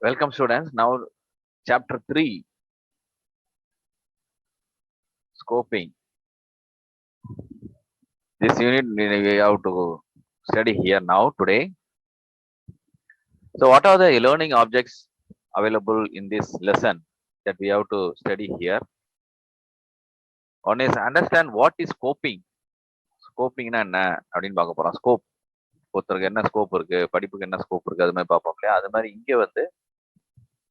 Welcome students. Now chapter 3, scoping. This unit we have to study here now today. So what are the learning objects available in this lesson that we have to study here? One is understand what is scoping. ஸ்கோப்பிங்னா என்ன அப்படின்னு பார்க்க போறோம். Scope ஒருத்தருக்கு என்ன scope இருக்கு, படிப்புக்கு என்ன scope இருக்கு, அது மாதிரி பார்ப்போம் இல்லையா? அது மாதிரி இங்க வந்து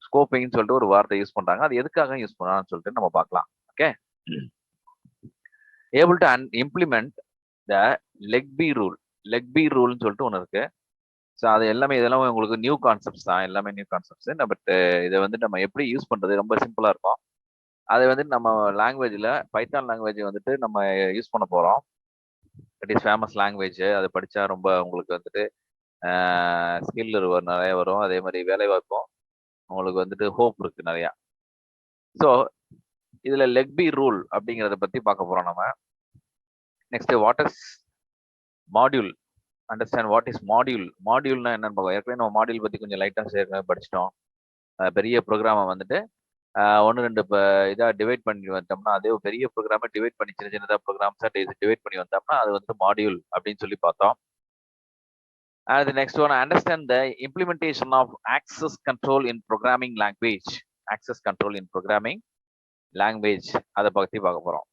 ஸ்கோப்பிங்னு சொல்லிட்டு ஒரு வார்த்தை யூஸ் பண்றாங்க. அது எதுக்காக யூஸ் பண்ணான்னு சொல்லிட்டு நம்ம பார்க்கலாம். Okay, able to implement the LEGB rule. LEGB ரூல்னு சொல்லிட்டு ஒன்று இருக்கு. ஸோ அது எல்லாமே இதெல்லாம் உங்களுக்கு நியூ கான்செப்ட்ஸ் தான், எல்லாமே நியூ கான்செப்ட்ஸ். பட் இதை வந்து நம்ம எப்படி யூஸ் பண்றது ரொம்ப சிம்பிளா இருக்கும். அதை வந்து நம்ம லாங்குவேஜ்ல பைத்தான் லாங்குவேஜ் வந்துட்டு நம்ம யூஸ் பண்ண போறோம். It is famous language. அதை படிச்சா ரொம்ப உங்களுக்கு வந்துட்டு ஸ்கில் நிறைய வரும். அதே மாதிரி வேலை வாய்ப்பும் உங்களுக்கு வந்துட்டு ஹோப் இருக்கு நிறையா. ஸோ இதுல லெக்பி ரூல் அப்படிங்கிறத பத்தி பார்க்க போறோம் நம்ம. Next what is module. Understand what is module. மாடியூல்னா என்னன்னு பார்ப்போம். ஏற்கனவே நம்ம மாடியூல் பத்தி கொஞ்சம் லைட்டா படிச்சிட்டோம். பெரிய ப்ரோக்ராமை வந்துட்டு ஒன்று ரெண்டு இதாக டிவைட் பண்ணி வந்தோம்னா, அதே பெரிய ப்ரோக்ராமை டிவைட் பண்ணி சின்ன சின்னதாக ப்ரோக்ராம்ஸாக டிவைட் பண்ணி வந்தோம்னா அது வந்து மாடியூல் அப்படின்னு சொல்லி பார்த்தோம். அது next one understand the implementation of access control in programming language. Access control in programming language அதை பற்றி பார்க்க போறோம்.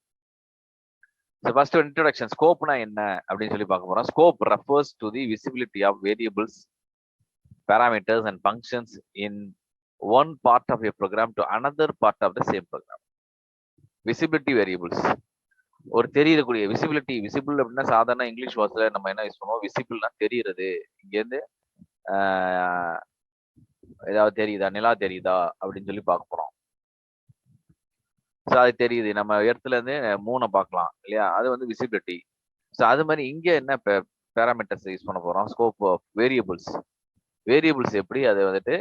So first introduction, scope na enna appdi solli paaka porom. Scope refers to the visibility of variables, parameters and functions in one part of a program to another part of the same program. Visibility variables ஒரு தெரியக்கூடிய visibility. Visible அப்படின்னா சாதாரண English வார்த்தையில நம்ம என்ன use பண்ணுவோம், விசிபிள்னா தெரியுறது. இங்கேருந்து ஏதாவது தெரியுதா, நிலா தெரியுதா அப்படின்னு சொல்லி பார்க்க போறோம். ஸோ அது தெரியுது, நம்ம இடத்துல இருந்து மூணை பார்க்கலாம் இல்லையா, அது வந்து விசிபிலிட்டி. ஸோ அது மாதிரி இங்கே என்ன பேராமீட்டர்ஸ் யூஸ் பண்ண போறோம், ஸ்கோப் ஆஃப் வேரியபிள்ஸ். வேரியபிள்ஸ் எப்படி அதை வந்துட்டு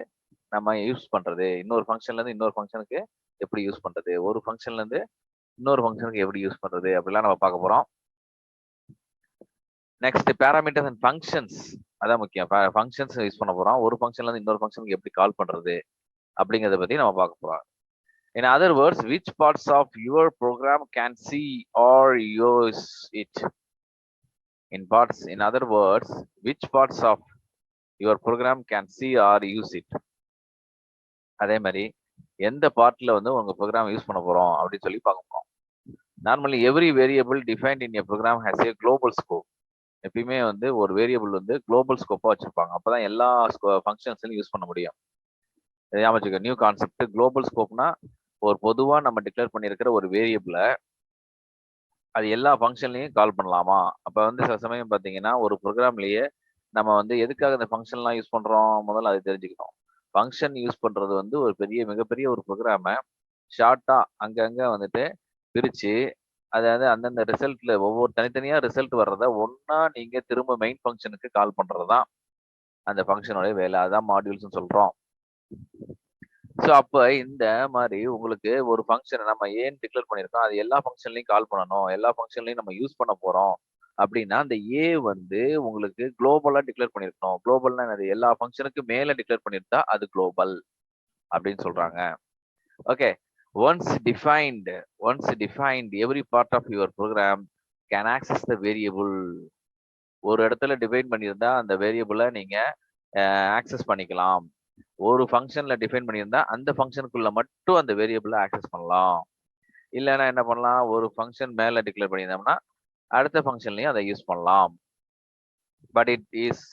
நம்ம யூஸ் பண்றது, இன்னொரு ஃபங்க்ஷன்ல இருந்து இன்னொரு ஃபங்க்ஷனுக்கு எப்படி யூஸ் பண்றது, ஒரு ஃபங்க்ஷன்ல இருந்து இன்னொரு ஃபங்க்ஷனுக்கு எப்படி யூஸ் பண்றது அப்படிலாம் நம்ம பார்க்க போறோம். நெக்ஸ்ட் பேராமீட்டர்ஸ் அண்ட் ஃபங்க்ஷன்ஸ், அதான் முக்கியம். ஃபங்க்ஷன்ஸ் யூஸ் பண்ண போறோம். ஒரு ஃபங்க்ஷன்ல இருந்து இன்னொரு ஃபங்க்ஷனுக்கு எப்படி கால் பண்றது அப்படிங்கிறத பத்தி நம்ம பார்க்க போறோம். In other words, which parts of your program can see or use it? In other words, which parts of your program can see or use it? அதே மாதிரி எந்த பார்ட்ல வந்து உங்க ப்ரோக்ராம் யூஸ் பண்ண போறோம் அப்படின்னு சொல்லி பார்க்க போறோம். Normally every variable defined in a program has a global scope. எப்பயுமே வந்து ஒரு வேரியபிள் வந்து குளோபல் ஸ்கோப்பா வச்சிருப்பாங்க. அப்பதான் எல்லா ஃபங்க்ஷன்ஸ்லையும் யூஸ் பண்ண முடியும். ஞாபகம், நியூ கான்செப்ட். குளோபல் ஸ்கோப்னா ஒரு பொதுவா நம்ம டிக்ளேர் பண்ணியிருக்கிற ஒரு வேரியபிளை அது எல்லா ஃபங்க்ஷன்லையும் கால் பண்ணலாமா. அப்போ வந்து சில சமயம் பார்த்தீங்கன்னா ஒரு ப்ரோக்ராம்லயே நம்ம வந்து எதுக்காக இந்த ஃபங்க்ஷன்லாம் யூஸ் பண்றோம் முதல்ல அது தெரிஞ்சுக்கணும். ஃபங்க்ஷன் யூஸ் பண்றது வந்து ஒரு மிகப்பெரிய ஒரு ப்ரோக்ராமை ஷார்ட்டா அங்கங்க வந்துட்டு பிரிச்சு, அதாவது அந்தந்த ரிசல்ட்ல ஒவ்வொரு தனித்தனியா ரிசல்ட் வர்றத ஒன்னா நீங்க திரும்ப மெயின் ஃபங்க்ஷனுக்கு கால் பண்றதுதான் அந்த ஃபங்க்ஷனோட வேலை. அதான் மாடியூல்ஸ் சொல்றோம். ஸோ அப்போ இந்த மாதிரி உங்களுக்கு ஒரு ஃபங்க்ஷனை நம்ம ஏன் டிக்ளேர் பண்ணியிருக்கோம், அது எல்லா ஃபங்க்ஷன்லையும் கால் பண்ணணும், எல்லா ஃபங்க்ஷன்லையும் நம்ம யூஸ் பண்ண போறோம் அப்படின்னா அந்த ஏ வந்து உங்களுக்கு குளோபலா டிக்ளேர் பண்ணிருக்கணும். குளோபல்னா என்னது, எல்லா ஃபங்க்ஷனுக்கு மேல டிக்ளேர் பண்ணிருந்தா அது குளோபல் அப்படின்னு சொல்றாங்க. Okay, once defined every part of your program can access the variable. ஒரு இடத்துல டிஃபைன் பண்ணியிருந்தா அந்த வேரியபிளை நீங்க ஆக்சஸ் பண்ணிக்கலாம். ஒரு ஃபங்க்ஷன்ல டிஃபைன் பண்ணியிருந்தா அந்த ஃபங்க்ஷனுக்குள்ள மட்டும் அந்த வேரியபிளை ஆக்சஸ் பண்ணலாம். இல்லைன்னா என்ன பண்ணலாம், ஒரு ஃபங்க்ஷன் மேல டிக்ளேர் பண்ணியிருந்தோம்னா அடுத்த ஃபங்க்ஷன்லையும் அதை யூஸ் பண்ணலாம். But it is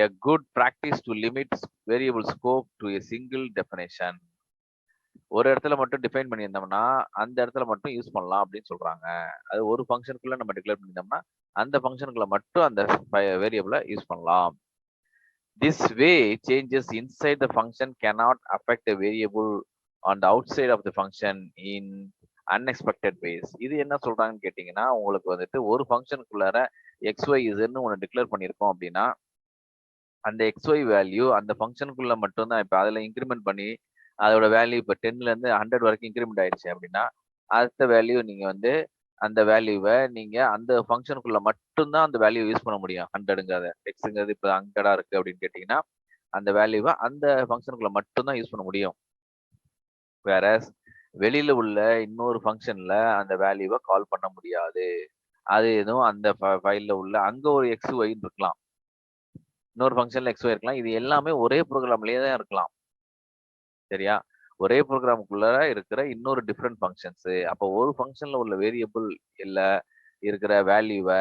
a good practice to limit variable scope to a single definition. ஒரு இடத்துல மட்டும் டிஃபைன் பண்ணியிருந்தோம்னா அந்த இடத்துல மட்டும் யூஸ் பண்ணலாம் அப்படின்னு சொல்றாங்க. அது ஒரு ஃபங்க்ஷனுக்குள்ள நம்ம டிக்ளேர் பண்ணியிருந்தோம்னா அந்த ஃபங்க்ஷனுக்குள்ள மட்டும் அந்த வேரியபிளை யூஸ் பண்ணலாம். This way, changes inside the function cannot affect a variable on the outside of the function in unexpected ways. இது என்ன சொல்றாங்கன்னு கேட்டீங்கன்னா, உங்களுக்கு வந்துட்டு ஒரு ஃபங்க்ஷனுக்குள்ளார XYZன்னு ஒன்று டிக்ளேர் பண்ணியிருக்கோம் அப்படின்னா அந்த XY வேல்யூ அந்த ஃபங்க்ஷனுக்குள்ள மட்டும்தான். இப்போ அதில் இன்க்ரிமெண்ட் பண்ணி அதோட வேல்யூ இப்போ 10ல இருந்து 100 வரைக்கும் இன்க்ரிமெண்ட் ஆயிடுச்சு அப்படின்னா அடுத்த வேல்யூ நீங்க வந்து அந்த வேல்யூவை நீங்க அந்த ஃபங்க்ஷனுக்குள்ள மட்டும்தான் அந்த வேல்யூ யூஸ் பண்ண முடியும். 100ங்கிறத எக்ஸுங்கிறது இப்போ 100 இருக்கு அப்படின்னு கேட்டீங்கன்னா அந்த வேல்யூவை அந்த ஃபங்க்ஷனுக்குள்ள மட்டும்தான் யூஸ் பண்ண முடியும். வேறஸ் வெளியில உள்ள இன்னொரு ஃபங்க்ஷன்ல அந்த வேல்யூவை கால் பண்ண முடியாது. அது எதுவும் அந்த ஃபைல்ல உள்ள அங்க ஒரு எக்ஸ் ஒய்ன்னு இருக்கலாம், இன்னொரு ஃபங்க்ஷன்ல எக்ஸ் ஒய் இருக்கலாம். இது எல்லாமே ஒரே ப்ரோக்ராம்லயே தான் இருக்கலாம். சரியா? ஒரே ப்ரோக்ராமுக்குள்ள இருக்கிற இன்னொரு டிஃப்ரெண்ட் ஃபங்க்ஷன்ஸ். அப்போ ஒரு ஃபங்க்ஷன்ல உள்ள வேரியபிள் இல்ல இருக்கிற வேல்யூவை,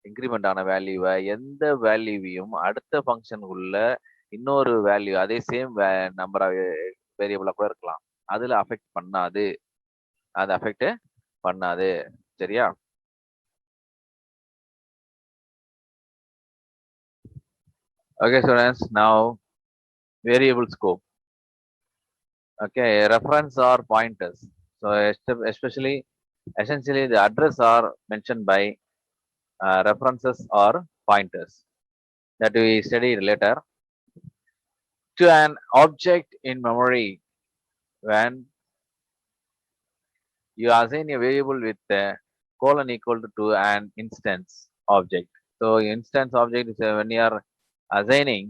இன்கிரிமெண்ட் ஆன வேல்யூவை, எந்த வேல்யூவையும் அடுத்த ஃபங்க்ஷனுக்குள்ள இன்னொரு வேல்யூ அதே சேம் நம்பர் வேரியபிளா கூட இருக்கலாம், அதுல அஃபெக்ட் பண்ணாது. அது அஃபெக்ட் பண்ணாது. சரியா? Okay, students, now variable scope. Okay, reference or pointers. So especially, essentially the address are mentioned by references or pointers that we study later. To an object in memory, when you assign a variable with a colon equal to an instance object. So instance object is when you are assigning,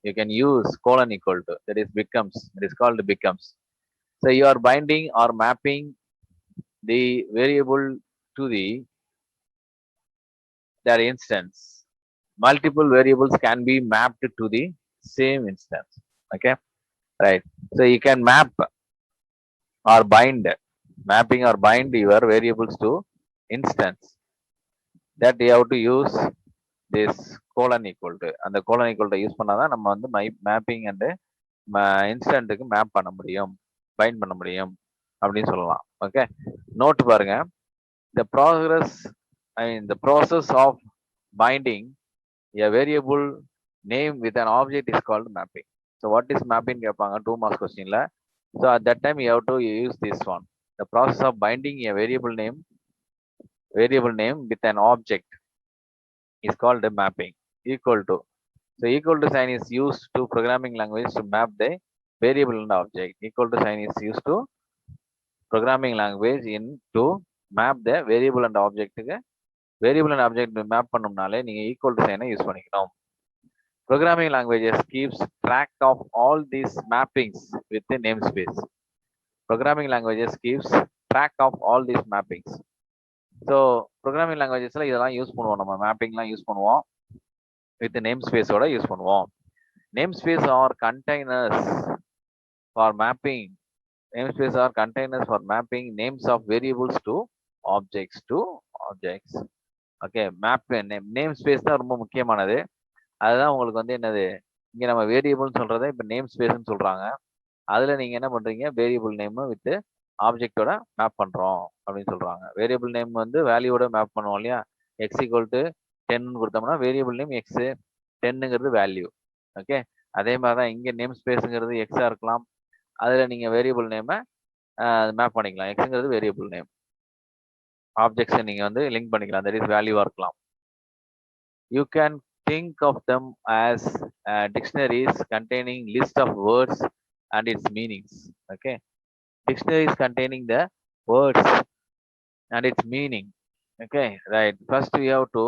you can use colon equal to, that is becomes, it is called becomes. So you are binding or mapping the variable to that instance. Multiple variables can be mapped to the same instance. Okay, right? So you can map or bind, mapping or bind your variables to instance. That you have to use this colon equal to. And the colon equal to use பண்ணாதான் நம்ம வந்து mapping and இன்ஸ்டன்ட்டுக்கு map பண்ண முடியும், find பண்ண முடியும் அப்படின்னு சொல்லலாம். Okay, note பாருங்க. The process of binding a variable name with an object is called mapping. So what is mapping கேட்பாங்க 2 marks questionல. So at that time you have to use this one. The process of binding a variable name with an object is called mapping. Equal to. So equal to sign is used to programming language to map the variable and object. Equal to sign is used to programming language to map the variable and object. Variable and object map பண்ணனும்னாலே நீங்க equal to sign use பண்ணிக்கணும். Programming languages keeps track of all these mappings with the namespace. Programming languages keeps track of all these mappings. So programming languagesல இதெல்லாம் use பண்ணுவோம், நம்ம மேப்பிங்லாம் use பண்ணுவோம், with namespace ஓட use பண்ணுவோம். Namespace are containers for mapping. Namespace are containers for mapping names of variables to objects. Okay, namespace தான் ரொம்ப முக்கியமானது. அதுதான் உங்களுக்கு வந்து என்னது, இங்க நம்ம வேரியபிள்னு சொல்றதை இப்ப நேம் ஸ்பேஸ்ன்னு சொல்றாங்க. அதுல நீங்க என்ன பண்றீங்க, வேரியபிள் நேம் வித் ஆப்ஜெக்டோட மேப் பண்றோம் அப்படின்னு சொல்றாங்க. வேரியபிள் நேம் வந்து வேல்யூவோட மேப் பண்ணுவோம் இல்லையா? எக்ஸ் ஈக்குவல் டு 10 கொடுத்தோம்னா வேரியபிள் நேம் எக்ஸ், 10ங்கிறது வேல்யூ. ஓகே, அதே மாதிரிதான் இங்க நேம் ஸ்பேஸ்ங்கிறது எக்ஸா இருக்கலாம், அதுல நீங்க வேரியபிள் நேமை மேப் பண்ணிக்கலாம். எக்ஸ்ங்கிறது வேரியபிள் நேம், ஆப்ஜெக்ட்ஸ் நீங்க வந்து லிங்க் பண்ணிக்கலாம், தட் இஸ் வேல்யூவா இருக்கலாம். You can think of them as dictionaries containing list of words and its meanings. Okay, dictionaries containing the words and its meaning. Okay, right. First we have to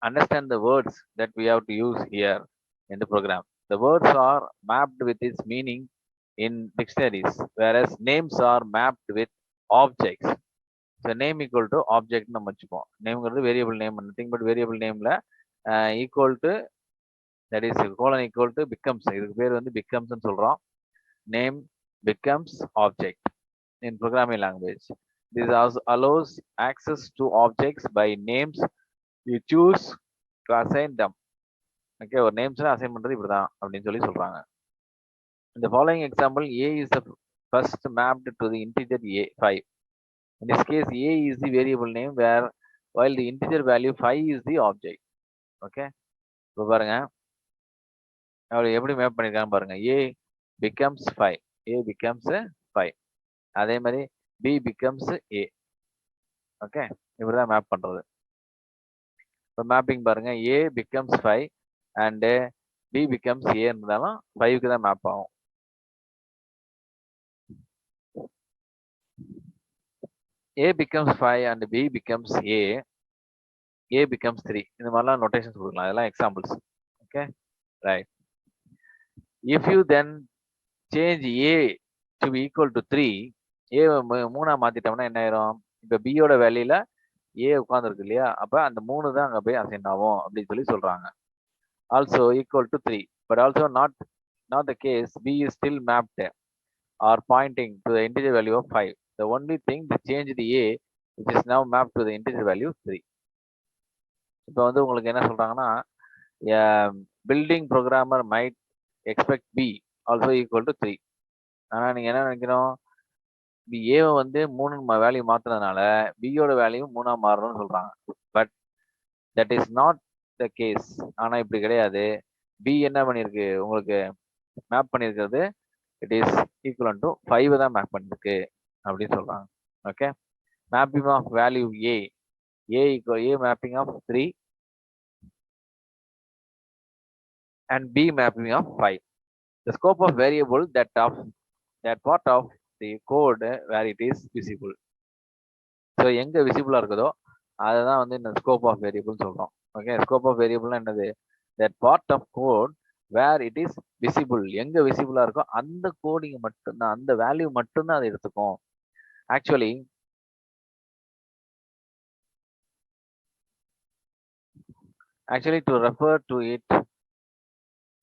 understand the words that we have to use here in the program. The words are mapped with its meaning in dictionaries, whereas names are mapped with objects. So name equal to object நம்ம வச்சுப்போம். நேம்ங்கிறது variable name, nothing but variable நேம்ல equal to, that is colon equal to becomes. இதுக்கு பேர் வந்து பிகம்ஸ்ன்னு சொல்றோம். Name becomes object in programming language. This also allows access to objects by names you choose to assign them. Okay, ஒரு நேம்ஸ்ல assign பண்றது இப்படிதான் அப்படின்னு சொல்லி சொல்றாங்க. In the following example, A is the first mapped to the integer A5. In this case, A is the variable name while the integer value 5 is the object. Okay, இப்போ பாருங்க அவர் எப்படி map பண்ணிருக்காங்க பாருங்க. A becomes 5, A becomes 5. அதே மாதிரி B becomes A. Okay, இப்படிதான் map பண்றது. இப்போ மேப்பிங் பாருங்க, A becomes 5 and B becomes A இருந்தாலும் 5க்கு தான் மேப் ஆகும். A becomes 5 and B becomes A becomes 3. இந்த மாதிரிலாம் நோட்டேஷன்ஸ் கொடுக்கலாம், அதெல்லாம் examples. Okay, right. If you then change A to be equal to 3, A 3 மாத்திட்டோம்னா என்ன ஆயிரும்? இப்ப B யோட வேல்யூல A உட்கார்ந்துருக்கு இல்லையா? அப்ப அந்த 3 தான் அங்க போய் அசைன் ஆகும் அப்படின்னு சொல்லி சொல்றாங்க. Also equal to 3, but also not the case. B is still mapped or pointing to the integer value of 5. The only thing that changed the A, which is now mapped to the integer value 3. இப்போ வந்து உங்களுக்கு என்ன சொல்றாங்கன்னா, building programmer might expect B also equal to 3. ஆனா நீங்க என்ன நினைக்கணும், A வந்து 3 வேல்யூ மாத்துறதுனால B யோட வேல்யூ 3 மாறணும்னு சொல்றாங்க. But that is not the case. ஆனா இப்படி கிடையாது. B என்ன பண்ணிருக்கு, உங்களுக்கு map பண்ணிருக்கிறது it is equivalent to 5 தான் மேப் பண்ணிருக்கு அப்படின்னு சொல்றாங்க. Okay, mapping of value A mapping of 3 and B mapping of 5. The scope of variable that part of the code where it is visible. So எங்க விசிபிளா இருக்குதோ அதை தான் வந்து இந்த ஸ்கோப் ஆஃப் வேரியபிள்னு சொல்றோம். ஓகே, ஸ்கோப் ஆஃப் வேரியபிள்னா என்னது? that part of code where it is visible. எங்க விசிபிளா இருக்கோ அந்த கோடிங் மட்டும்தான், அந்த வேல்யூ மட்டும்தான் அதை எடுத்துக்கும். Actually to refer to it,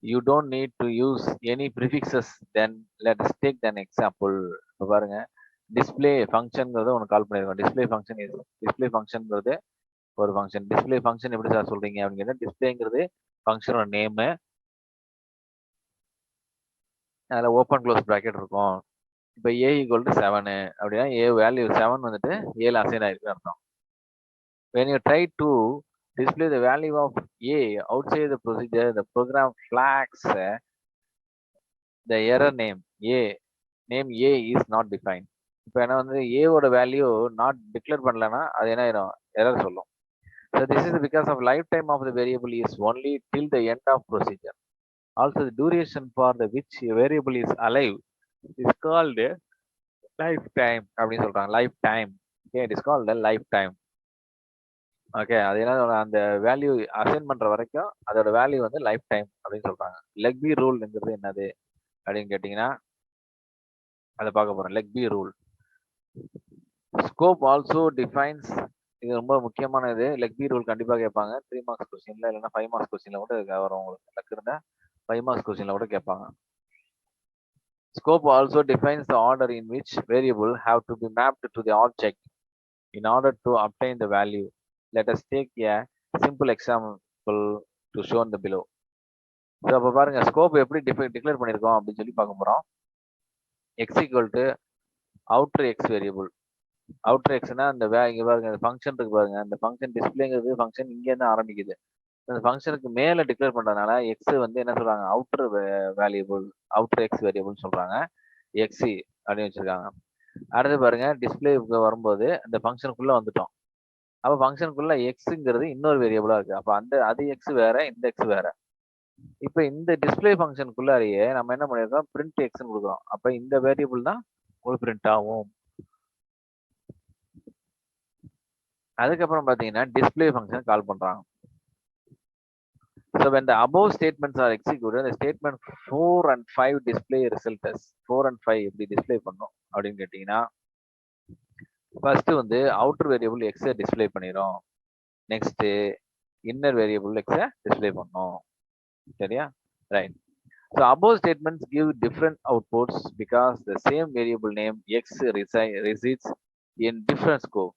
you don't need to use any prefixes. Then let us take an example. இப்போ பாருங்க, டிஸ்பிளே ஃபங்க்ஷன்ங்கிறத ஒன்று கால் பண்ணிருக்கோம். டிஸ்பிளே ஃபங்க்ஷன்ங்கிறது ஒரு ஃபங்க்ஷன். டிஸ்பிளே ஃபங்க்ஷன் எப்படி சார் சொல்றீங்க அப்படின்னு கேட்டா, டிஸ்பிளேங்கிறது ஃபங்க்ஷனோட நேமு, அதில் ஓப்பன் க்ளோஸ் ப்ராக்கெட் இருக்கும். இப்போ A = 7 அப்படின்னா A வேல்யூ 7 வந்துட்டு ஏல அசைன் ஆயிருக்கு அர்த்தம். when you try to display the value of A outside the procedure, the program flags the error name A is not defined. இப்போ என்ன வந்து A ஓட வேல்யூ நாட் டிக்ளேர் பண்ணலன்னா அது என்ன ஆயிரும், எரர் சொல்லும். So this is because of lifetime of the variable is only till the end of procedure. Also the duration for the which variable is alive is called lifetime அப்படின்னு சொல்றாங்க. lifetime. Okay, it is called the lifetime. Okay, அது என்ன, அந்த value assign பண்ற வரைக்கும் அதோட value வந்து life time அப்படின்னு சொல்றாங்க. லெக்பி ரூல்ங்கிறது என்னது அப்படின்னு கேட்டீங்கன்னா அதை பார்க்க போறோம். லெக்பி ரூல். ஸ்கோப் ஆல்சோ டிஃபைன்ஸ், இது ரொம்ப முக்கியமானது. லெக்பி ரூல் கண்டிப்பா கேட்பாங்க 3 மார்க்ஸ் கொஸ்டின்ல, இல்லைன்னா 5 மார்க்ஸ் கொஸ்டின்ல கூட வரும். உங்களுக்கு லக் இருந்தா 5 மார்க்ஸ் கொஸ்டின்ல கூட கேட்பாங்க. Scope also defines the order in which variable have to be mapped to the object in order to obtain the value. Let us take a simple example to shown the below. So அப்ப பாருங்க, scope எப்படி declare பண்ணிருக்கோம் அப்படின்னு சொல்லி பார்க்க போறோம். x = outer x வேரியபிள். Outer எக்ஸ்னா அந்த இங்க பாருங்க, அந்த ஃபங்க்ஷன் இருக்கு பாருங்க, அந்த ஃபங்க்ஷன் டிஸ்பிளேங்கிறது ஃபங்க்ஷன் இங்க இருந்து ஆரம்பிக்குது. அந்த ஃபங்க்ஷனுக்கு மேல டிக்ளேர் பண்றதுனால எக்ஸ் வந்து என்ன சொல்றாங்க, outer variable, outer X variable சொல்றாங்க, எக்ஸ் அப்படின்னு வச்சிருக்காங்க. அடுத்து பாருங்க, டிஸ்பிளே வரும்போது அந்த ஃபங்க்ஷனுக்குள்ள வந்துட்டோம். அப்ப ஃபங்க்ஷனுக்குள்ள எக்ஸ்ங்கிறது இன்னொரு வேரியபிளா இருக்கு. அப்ப அது எக்ஸ் வேற, இந்த எக்ஸ் வேற. இப்ப இந்த டிஸ்பிளே ஃபங்க்ஷனுக்குள்ளாரியே நம்ம என்ன பண்ணிருக்கோம், பிரிண்ட் எக்ஸ்ன்னு கொடுக்குறோம். அப்ப இந்த வேரியபிள் தான் ஒரு பிரிண்ட் ஆகும். அதுக்கப்புறம் பாத்தீங்கன்னா டிஸ்பிளே ஃபங்க்ஷன் கால் பண்றாங்க. So when the above statements are executed, the statement 4 and 5 display result as 4 and 5 எப்படி டிஸ்பிளே பண்ணும் அப்படின்னு கேட்டீங்கன்னா, ஃபர்ஸ்ட் வந்து அவுட்டர் வேரியபிள் எக்ஸை டிஸ்பிளே பண்ணிடும். நெக்ஸ்ட் இன்னர் வேரியபிள் எக்ஸை டிஸ்பிளே பண்ணும். சரியா? Right. So above statements give different outputs because the same variable name x resides in different scope.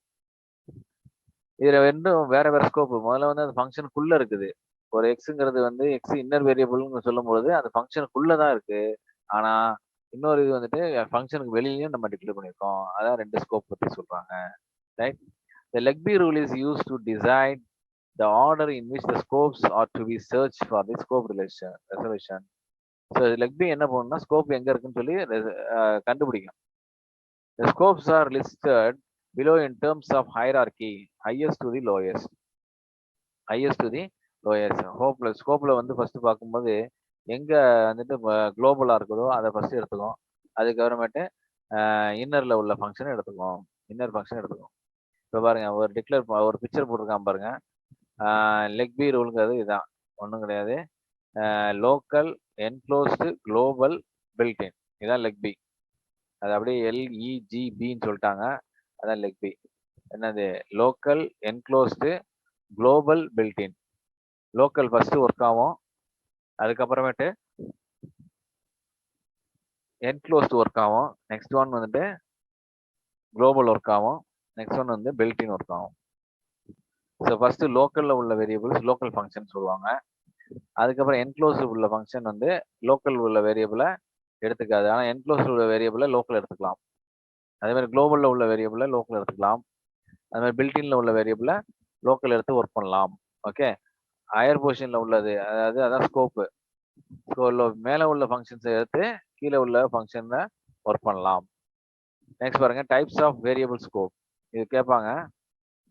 இதுல ரெண்டும் வேற வேற ஸ்கோப். முதல்ல வந்து அந்த ஃபங்க்ஷனுக்குள்ள இருக்குது. ஒரு எக்ஸுங்கிறது வந்து எக்ஸ் இன்னர் வேரியபிள்னு சொல்லும் போது அந்த ஃபங்க்ஷனுக்குள்ளதான் இருக்கு. ஆனா இன்னொரு இது வந்துட்டு ஃபங்க்ஷனுக்கு வெளியிலயும் நம்ம டிக்ளேர் பண்ணிருக்கோம். அதான் ரெண்டு ஸ்கோப் பத்தி சொல்றாங்க. Right. The Legby rule is used to decide the order in which the scopes are to be searched for the scope resolution. So Legby என்ன பண்ணும்னா, ஸ்கோப் எங்க இருக்குன்னு சொல்லி கண்டுபிடிக்கும். The scopes are listed below in terms of hierarchy, highest to the lowest. ஸ்கோப்ல வந்து first பார்க்கும்போது எங்க வந்துட்டு குளோபலா இருக்குதோ அதை ஃபர்ஸ்ட் எடுத்துக்கும். அதுக்கப்புறமேட்டு இன்னர்ல உள்ள ஃபங்க்ஷன் எடுத்துக்கும். இப்போ பாருங்க, ஒரு பிக்சர் போட்டிருக்கான் பாருங்க. லெக்பி ரூல்ங்கிறது இதுதான், ஒன்றும் கிடையாது. Local, enclosed, global, built-in. இதான் லெக் பி. அது அப்படியே LEGBன்னு சொல்லிட்டாங்க. அதான் லெக் பி. என்னது? Local, enclosed, global, built-in. Local first work ஆகும், அதுக்கப்புறமேட்டு என்க்ளோஸ்டு ஒர்க் ஆகும், நெக்ஸ்ட் ஒன் வந்துட்டு குளோபல் ஒர்க் ஆகும், நெக்ஸ்ட் ஒன் வந்து பில்டின் ஒர்க் ஆகும். ஸோ ஃபர்ஸ்ட் லோக்கல்ல உள்ள வேரியபிள்ஸ் லோக்கல் ஃபங்க்ஷன் சொல்லுவாங்க. அதுக்கப்புறம் என்க்ளோஸ்டு உள்ள ஃபங்க்ஷன் வந்து லோக்கல் உள்ள வேரியபிளை எடுத்துக்காது, ஆனால் என்க்ளோஸ்டு உள்ள வேரியபிளை லோக்கல் எடுத்துக்கலாம். அதே மாதிரி குளோபல்ல உள்ள வேரியபிளை லோக்கல் எடுத்துக்கலாம். அது மாதிரி பில்டின்ல உள்ள வேரியபிளை லோக்கல் எடுத்து ஒர்க் பண்ணலாம். ஓகே, ஹையர் பொசிஷன்ல உள்ளது அதாவது அதான் ஸ்கோப்பு. மேலே உள்ள ஃபங்க்ஷன்ஸை எடுத்து கீழே உள்ள ஃபங்க்ஷனை ஒர்க் பண்ணலாம். நெக்ஸ்ட் பாருங்க, டைப்ஸ் ஆஃப் வேரியபிள் ஸ்கோப். இது கேட்பாங்க.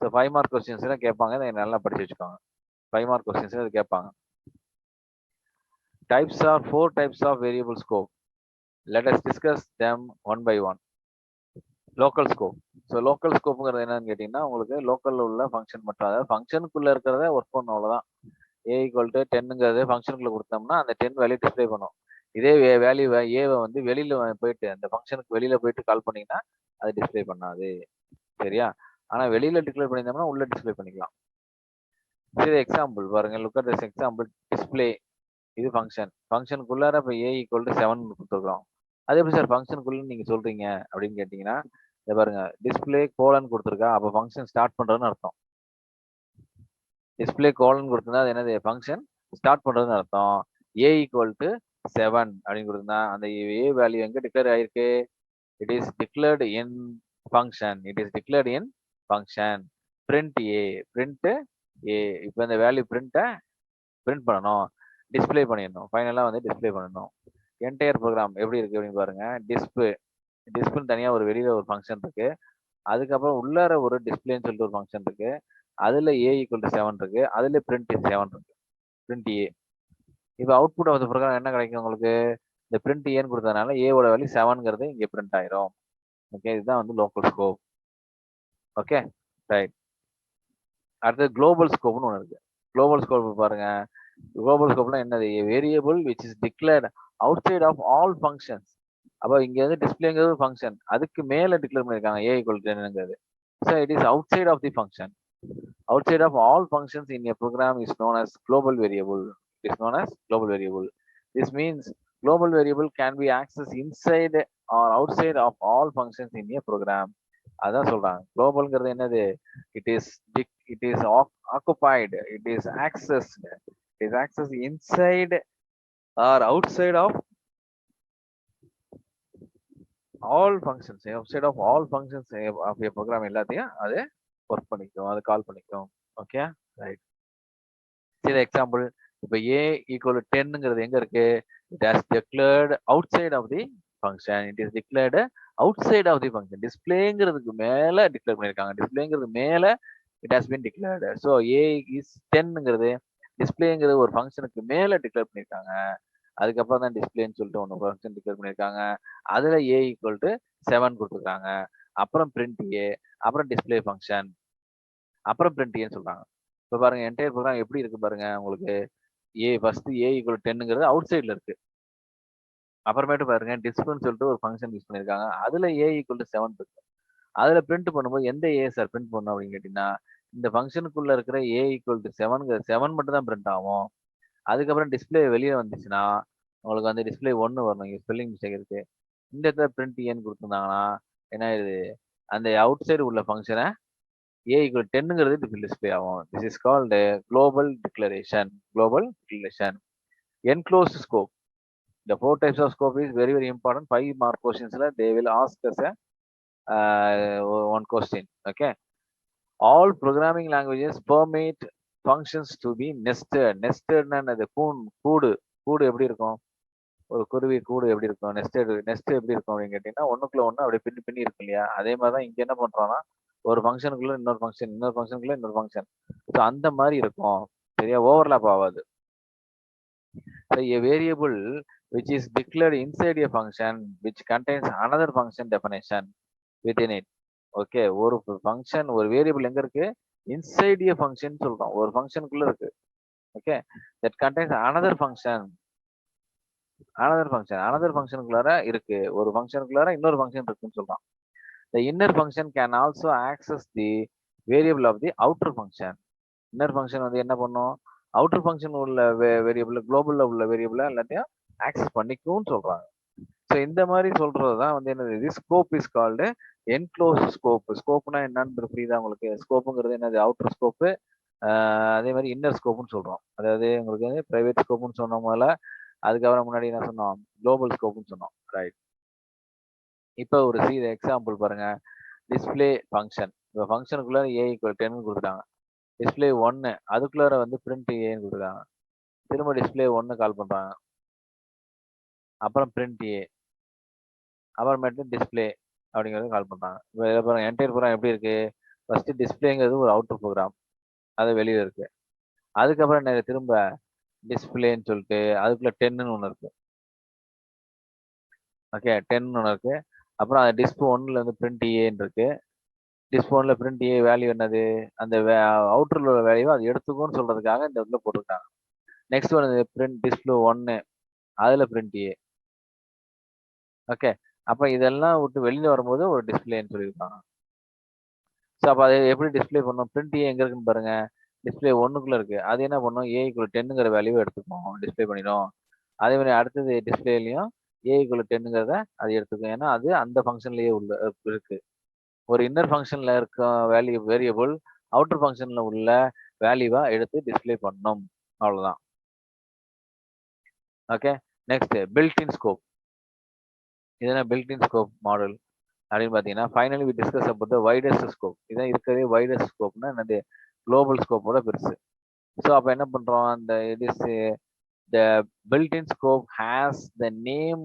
ஸோ 5 மார்க் கொஸ்டின்ஸ்லாம் கேட்பாங்க, இதை நல்லா படிச்சு வச்சுக்கோங்க. 5 மார்க் கொஸ்டின்ஸ் இது கேட்பாங்க. Types are 4 types of variable scope. Let us discuss them one by one. Local scope. So local ஸ்கோப்புங்கிறது என்னன்னு கேட்டீங்கன்னா, உங்களுக்கு லோக்கல்ல உள்ள ஃபங்க்ஷன் மட்டும், அதாவது ஃபங்க்ஷனுக்குள்ள இருக்கிறத ஒர்க் பண்ணும், அவ்வளோதான். A = 10ங்கிறது ஃபங்க்ஷனுக்குள்ள கொடுத்தோம்னா அந்த 10 வேல்யூ டிஸ்பிளே பண்ணும். இதே வேல்யூ ஏவை வந்து வெளியில போயிட்டு அந்த ஃபங்க்ஷனுக்கு வெளியில போயிட்டு கால் பண்ணீங்கன்னா அது டிஸ்பிளே பண்ணாது. சரியா? ஆனா வெளியில டிக்ளேர் பண்ணியிருந்தோம்னா உள்ள டிஸ்பிளே பண்ணிக்கலாம். சரி, எக்ஸாம்பிள் பாருங்க. Look at this example. Display இது ஃபங்க்ஷன். ஃபங்க்ஷனுக்குள்ளார இப்போ A = 7 கொடுத்துருக்கோம். அது எப்படி சார் ஃபங்க்ஷனுக்குள்ள நீங்க சொல்றீங்க அப்படின்னு கேட்டீங்கன்னா, இதை பாருங்க, டிஸ்பிளே கோலன் கொடுத்துருக்கா, அப்போ ஃபங்க்ஷன் ஸ்டார்ட் பண்றதுன்னு அர்த்தம். டிஸ்பிளே கோலன் கொடுத்திருந்தா அது என்னது? ஃபங்க்ஷன் ஸ்டார்ட் பண்றதுன்னு அர்த்தம். A = 7 அப்படின்னு கொடுத்திருந்தா அந்த A வேல்யூ எங்க டிக்ளேர் ஆயிருக்கு? It is declared in function. It is declared in function. Print A, print A. இப்போ இந்த வேல்யூ பிரிண்ட் பண்ணணும், டிஸ்பிளே பண்ணிடணும், ஃபைனலாக வந்து டிஸ்பிளே பண்ணணும். என்டையர் ப்ரோக்ராம் எப்படி இருக்கு அப்படின்னு பாருங்க. டிஸ்பிளே தனியாக ஒரு வெளியில ஒரு ஃபங்க்ஷன் இருக்கு, அதுக்கப்புறம் உள்ளார ஒரு டிஸ்பிளேன்னு சொல்லிட்டு ஒரு ஃபங்க்ஷன் இருக்கு, அதுல A = 7 இருக்கு, அதுல பிரிண்ட் 7 இருக்கு, பிரிண்ட் A. இப்போ அவுட்புட் ஆஃப் த ப்ரோக்ராம் என்ன கிடைக்கும் உங்களுக்கு? இந்த பிரிண்ட் ஏன்னு கொடுத்ததுனால ஏவோட வேல்யூ 7ங்கிறது இங்கே பிரிண்ட் ஆயிரும். ஓகே, இதுதான் வந்து லோக்கல் ஸ்கோப். Okay, right. அடுத்து குளோபல் ஸ்கோப்னு ஒன்று இருக்கு. குளோபல் ஸ்கோப் பாருங்க. குளோபல் ஸ்கோப்னா என்னது? Variable which is declared outside of all functions. அப்போ இங்க வந்து டிஸ்பிளேங்கிறது ஃபங்க்ஷன், அதுக்கு மேல டிக்ளேர் பண்ணிருக்காங்க A = 10ங்கிறது. So it is outside of the function. Outside of all functions in a program is known as global variable. It is known as global variable. This means global variable can be accessed inside or outside of all functions in a program. அதான் சொல்றாங்க. குளோபல்ங்கிறது என்னது? It is occupied. It is accessed. It is accessed inside or outside of all functions. Outside of all functions of a program எல்லாத்தையும் அது work பண்ணிக்கும், அது கால் பண்ணிக்கும். Okay, right. சரி, எக்ஸாம்பிள். இப்போ A = 10ங்கிறது எங்க இருக்கு? It has declared outside of the function. It is declared outside of the function. டிஸ்பிளேங்கிறதுக்கு மேல டிக்ளேர் பண்ணிருக்காங்க. டிஸ்பிளேங்கிறது மேல it has been declared. So A is 10ங்கிறது டிஸ்பிளேங்கிறது ஒரு ஃபங்க்ஷனுக்கு மேல டிக்ளேர் பண்ணிருக்காங்க. அதுக்கப்புறம் தான் டிஸ்பிளேன்னு சொல்லிட்டு ஒன்று ஃபங்க்ஷன் டிக்ளேர் பண்ணிருக்காங்க. அதுல A = 7 கொடுத்துருக்காங்க. அப்புறம் பிரிண்ட் A, அப்புறம் டிஸ்பிளே ஃபங்க்ஷன், அப்புறம் பிரிண்ட் ஏன்னு சொல்றாங்க. இப்போ பாருங்க, என்டையர் ப்ரோக்ராம் எப்படி இருக்கு பாருங்க. உங்களுக்கு ஃபர்ஸ்ட் A = 10ங்கிறது அவுட் சைட்ல இருக்கு. அப்புறமேட்டு பாருங்க, டிஸ்பிளேன்னு சொல்லிட்டு ஒரு ஃபங்க்ஷன் யூஸ் பண்ணிருக்காங்க, அதுல A = 7 இருக்கு. அதுல பிரிண்ட் பண்ணும்போது எந்த A சார் பிரிண்ட் பண்ணும் அப்படின்னு கேட்டீங்கன்னா, இந்த ஃபங்க்ஷனுக்குள்ள இருக்கிற A = 7 மட்டும் தான் பிரிண்ட் ஆகும். அதுக்கப்புறம் டிஸ்பிளே வெளியே வந்துச்சுன்னா உங்களுக்கு வந்து டிஸ்பிளே 1 வரணும். இங்க ஸ்பெல்லிங் மிஸ்டேக் இருக்கு. இந்த இடத்துல பிரிண்ட் ஏன்னு கொடுத்துருந்தாங்கன்னா என்ன இது? அந்த அவுட் சைடு உள்ள ஃபங்க்ஷனை A = 10ங்கிறது டிஸ்பிளே ஆகும். This is called global declaration. Global declaration. Enclosed scope. The 4 types of scope is very very important. 5 mark questions they will ask us one question. Okay. All programming languages permit functions to be nested. Nested அது கூடு எப்படி இருக்கும்? ஒரு குருவி கூடு எப்படி இருக்கும்? Next எப்படி இருக்கும் அப்படின்னு கேட்டீங்கன்னா, ஒண்ணுக்குள்ள ஒண்ணு அப்படியே பின்னி இருக்கும் இல்லையா? அதே மாதிரிதான் இங்க என்ன பண்றோம்னா, ஒரு ஃபங்க்ஷனுக்குள்ள இன்னொரு ஃபங்க்ஷனுக்குள்ள இன்னொரு ஃபங்க்ஷன். ஸோ அந்த மாதிரி இருக்கும். சரியா? ஓவர்லாப் ஆகாது. So a variable which is declared inside a function which contains another function definition within it. Okay, ஒரு ஃபங்க்ஷன் ஒரு வேரியபிள் எங்க இருக்கு? இன்சைட் ஏ ஃபங்க்ஷன் சொல்றோம். ஒரு ஃபங்க்ஷனுக்குள்ள இருக்கு. Okay, that contains another function. Another ஃபங்க்ஷனுக்குள்ளார இருக்கு. ஒரு ஃபங்க்ஷனுக்குள்ளார இன்னொரு ஃபங்க்ஷன் இருக்குன்னு சொல்றான். The inner function can also access the variable of the outer function. Inner function வந்து என்ன பண்ணும்? அவுட்டர் ஃபங்க்ஷன் உள்ள வேரியபிள், குளோபல்ல உள்ள வேரியபிள எல்லாத்தையும் ஆக்சஸ் பண்ணிக்கும்னு சொல்றாங்க. ஸோ இந்த மாதிரி சொல்றது தான் வந்து என்னது? Scope is called enclosed scope. ஸ்கோப்னா என்னன்னு புரியுதா உங்களுக்கு? ஸ்கோப்புங்கிறது என்னது? Outer scope. அதே மாதிரி இன்னர் ஸ்கோப்னு சொல்றோம். அதாவது உங்களுக்கு வந்து பிரைவேட் ஸ்கோப்னு சொன்ன போல, அதுக்கப்புறம் முன்னாடி என்ன சொன்னோம்? குளோபல் ஸ்கோப்னு சொன்னோம். ரைட். இப்போ ஒரு எக்ஸாம்பிள் பாருங்க. Display function. இப்போ ஃபங்க்ஷனுக்குள்ள ஏ ஈக்குவல் 10 கொடுத்துட்டாங்க. டிஸ்பிளே 1 அதுக்குள்ளார வந்து பிரிண்ட் ஏன்னு கொடுத்துருக்காங்க. திரும்ப டிஸ்பிளே 1 கால் பண்றாங்க. அப்புறம் பிரிண்ட் ஏ, அப்புறமேட்டு டிஸ்பிளே அப்படிங்கிறது கால் பண்றாங்க. இப்போ இதில் பாருங்க, என்டையர் ப்ரோக்ராம் எப்படி இருக்கு? ஃபர்ஸ்ட் டிஸ்பிளேங்கிறது ஒரு அவுட்டர் ப்ரோக்ராம், அது வெளியில இருக்கு. அதுக்கப்புறம் என்ன? திரும்ப டிஸ்பிளேன்னு சொல்லிட்டு அதுக்குள்ள 10ன்னு ஒன்று இருக்கு. ஓகே, 10 ஒன்று இருக்கு. அப்புறம் அது டிஸ்பிளே 1ல வந்து பிரிண்ட் ஏன்னு இருக்கு. டிஸ்பிளே 1ல பிரிண்ட் ஏ வேல்யூ என்னது? அந்த அவுட்டர்ல உள்ள வேல்யூ அது எடுத்துக்கோன்னு சொல்றதுக்காக இந்த இடத்துல போட்டிருக்காங்க. நெக்ஸ்ட் வந்து பிரிண்ட் டிஸ்பிளே 1 அதுல பிரிண்ட் ஏ. ஓகே, அப்ப இதெல்லாம் விட்டு வெளியில வரும்போது ஒரு டிஸ்பிளேன்னு சொல்லியிருக்காங்க. ஸோ அப்போ அதை எப்படி டிஸ்பிளே பண்ணும்? பிரிண்ட் ஏ எங்க இருக்குன்னு பாருங்க. டிஸ்பிளே 1க்குள்ள இருக்கு. அது என்ன பண்ணும்? ஏ ஈக்குவல் 10ங்கிற வேல்யூ எடுத்துக்கும், டிஸ்பிளே பண்ணிடும். அதே மாதிரி அடுத்தது டிஸ்பிளேலையும் ஏ ஈக்குவல் 10ங்கிறத அது எடுத்துக்கும். ஏன்னா அது அந்த ஃபங்க்ஷன்லயே உள்ள இருக்கு. ஒரு இன்னர் ஃபங்க்ஷன்ல இருக்க வேரியபிள் அவுட்டர் ஃபங்க்ஷன்ல உள்ள வேல்யூவா எடுத்து டிஸ்பிளே பண்ணும். அவ்வளவுதான். Okay, next built-in scope. இதுதான் பில்ட்-இன் ஸ்கோப் மாடல் அப்படின்னு பார்த்தீங்கன்னா, finally we discuss about the widest scope. இதான் இருக்கிறதே வைடஸ்ட் ஸ்கோப்னா என்னது? குளோபல் ஸ்கோப்போட பெருசு. ஸோ அப்போ என்ன பண்றோம்? அந்த it is the built-in scope has the name,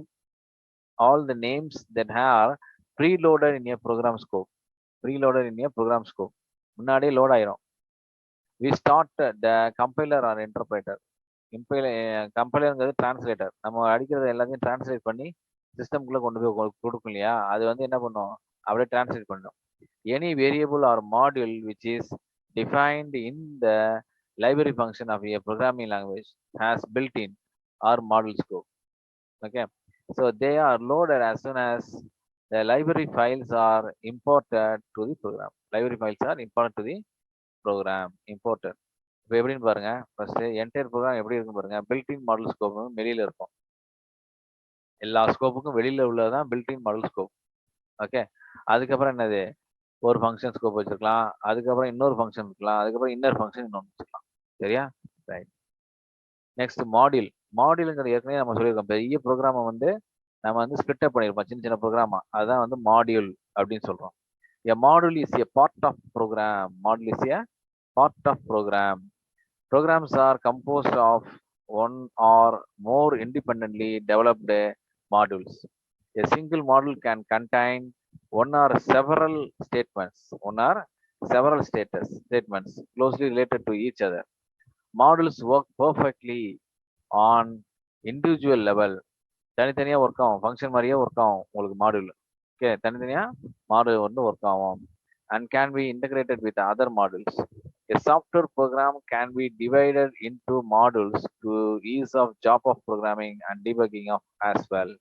all the names that are preloaded in a program scope. Preloaded in a program scope. முன்னாடியே load ஆயிரும். We start the compiler or interpreter. கம்பைலருங்கிறது translator. நம்ம அடிக்கிறத எல்லாத்தையும் translate பண்ணி சிஸ்டம்குள்ள கொண்டு போய் கொடுக்கும் இல்லையா? அது வந்து என்ன பண்ணும்? அப்படியே டிரான்ஸ்லேட் பண்ணும். Any variable or module which is defined in the library function of a programming language has built-in or model scope. Okay, so they are loaded as soon as the library files are imported to the program. Library files are imported to the program. Imported. இப்போ எப்படின்னு பாருங்க. First entire program எப்படி இருக்கும் பாருங்க. Built-in model scope வெளியில இருக்கும். எல்லா ஸ்கோப்புக்கும் வெளியில உள்ளதுதான் பில்ட்-இன் மாடல் ஸ்கோப். ஓகே, அதுக்கப்புறம் என்னது? ஒரு ஃபங்க்ஷன் ஸ்கோப் வச்சிருக்கலாம். அதுக்கப்புறம் இன்னொரு ஃபங்க்ஷன் இருக்கலாம். அதுக்கப்புறம் இன்னொரு ஃபங்க்ஷன் இன்னொன்று வச்சுக்கலாம். சரியா? ரைட். Next module. மாடியூலுங்கிறது ஏற்கனவே நம்ம சொல்லியிருக்கோம். பெரிய ப்ரோக்ராமை வந்து நம்ம வந்து ஸ்பிளிட் அப் பண்ணியிருப்போம் சின்ன சின்ன ப்ரோக்ராமா. அதுதான் வந்து மாடியூல் அப்படின்னு சொல்றோம். A module is a part of program. Module is a part of program. Programs are composed of one or more independently developed modules. A single module can contain one or several statements, statements closely related to each other. Modules work perfectly on individual level. தனித்தனியா work ஆகும். Function மாதிரியே work ஆகும் உங்களுக்கு module. Okay, தனித்தனியா module வந்து work ஆகும். And can be integrated with other modules. A software program can be divided into modules to ease of job of programming and debugging of as well.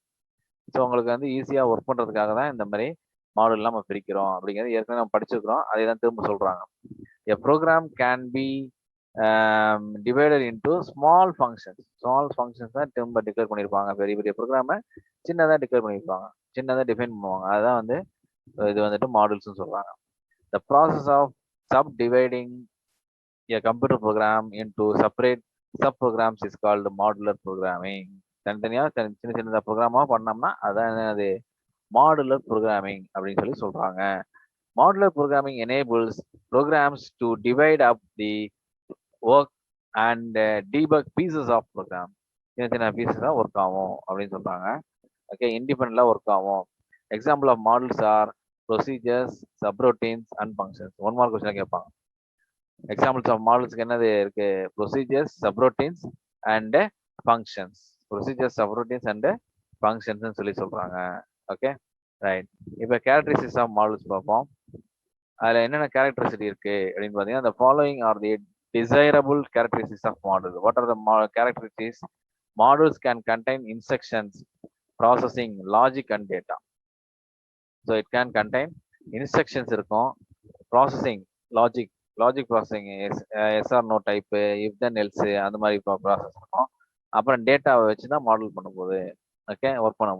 So உங்களுக்கு வந்து ஈஸியா work பண்றதுக்காக தான் இந்த மாதிரி மாடல் நம்ம பிரிக்கிறோம் அப்படிங்கிறது ஏற்கனவே நம்ம படிச்சிருக்கிறோம். அதை தான் திரும்ப சொல்றாங்க. A program can be divided into small functions. Small functions தான் திரும்ப டிக்ளேர் பண்ணியிருப்பாங்க. பெரிய பெரிய ப்ரோக்ராமை சின்னதாக டிக்ளேர் பண்ணியிருப்பாங்க, சின்னதாக டிஃபைன் பண்ணுவாங்க. அதுதான் வந்து இது வந்துட்டு மாடல்ஸ்னு சொல்றாங்க. The process of subdividing a computer program into separate subprograms is called modular programming. தனித்தனியா சின்ன சின்னதா ப்ரோக்ராமா பண்ணோம்னா அதான் அது மாடுலர் ப்ரோக்ராமிங் அப்படின்னு சொல்லி சொல்றாங்க. Modular programming enables programs to divide up the work and debug pieces of program. சின்ன சின்ன பீசஸா ஒர்க் ஆகும் அப்படின்னு சொல்றாங்க. ஓகே, இண்டிபெண்டா ஒர்க் ஆகும். Example of models or procedures, subroutines and functions. One mark question கேட்பாங்க. எக்ஸாம்பிள்ஸ் ஆஃப் மாடல்ஸ்க்கு என்னது இருக்கு? Procedures, subroutines and functions. Procedures, subroutines and functions சொல்லி சொல்றாங்க. Okay, right. இப்போ கேரக்டரிஸ்டிக்ஸ் ஆஃப் மாடல்ஸ் பார்ப்போம். அதில் என்னென்ன கேரக்டரிஸ்டிக் இருக்கு அப்படின்னு பார்த்தீங்கன்னா, the following are the desirable characteristics of model. What are the characteristics? Models can contain instructions, processing, logic, and data. So it can contain instructions இருக்கும், processing, logic processing, yes or no type, if then else அந்த மாதிரி process இருக்கும். அப்புறம் டேட்டாவை வச்சு தான் model பண்ண போகுது. ஓகே, ஒர்க் பண்ண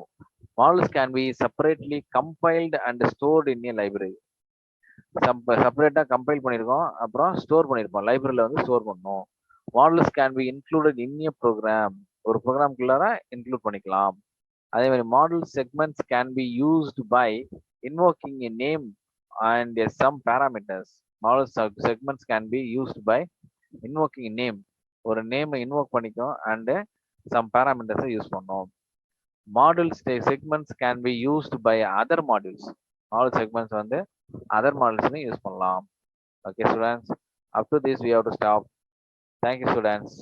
models can be separately compiled and stored in a library. செப்பரேட்டா கம்பைல் பண்ணியிருக்கோம், அப்புறம் ஸ்டோர் பண்ணியிருக்கோம், லைப்ரரியில வந்து ஸ்டோர் பண்ணணும். Models can be included in a program, ஒரு ப்ரோக்ராம்குள்ளார இன்க்ளூட் பண்ணிக்கலாம். அதே மாதிரி model segments can be used by invoking a name and some parameters. Model segments can be used by invoking a name, ஒரு நேம் இன்வோக் பண்ணிக்கும் and some பேராமீட்டர்ஸை use பண்ணோம். Model segments can be used by other modules. Model segments வந்து other மாடல்ஸ்லையும் use பண்ணலாம். Okay students, up to this we have to stop. Thank you students.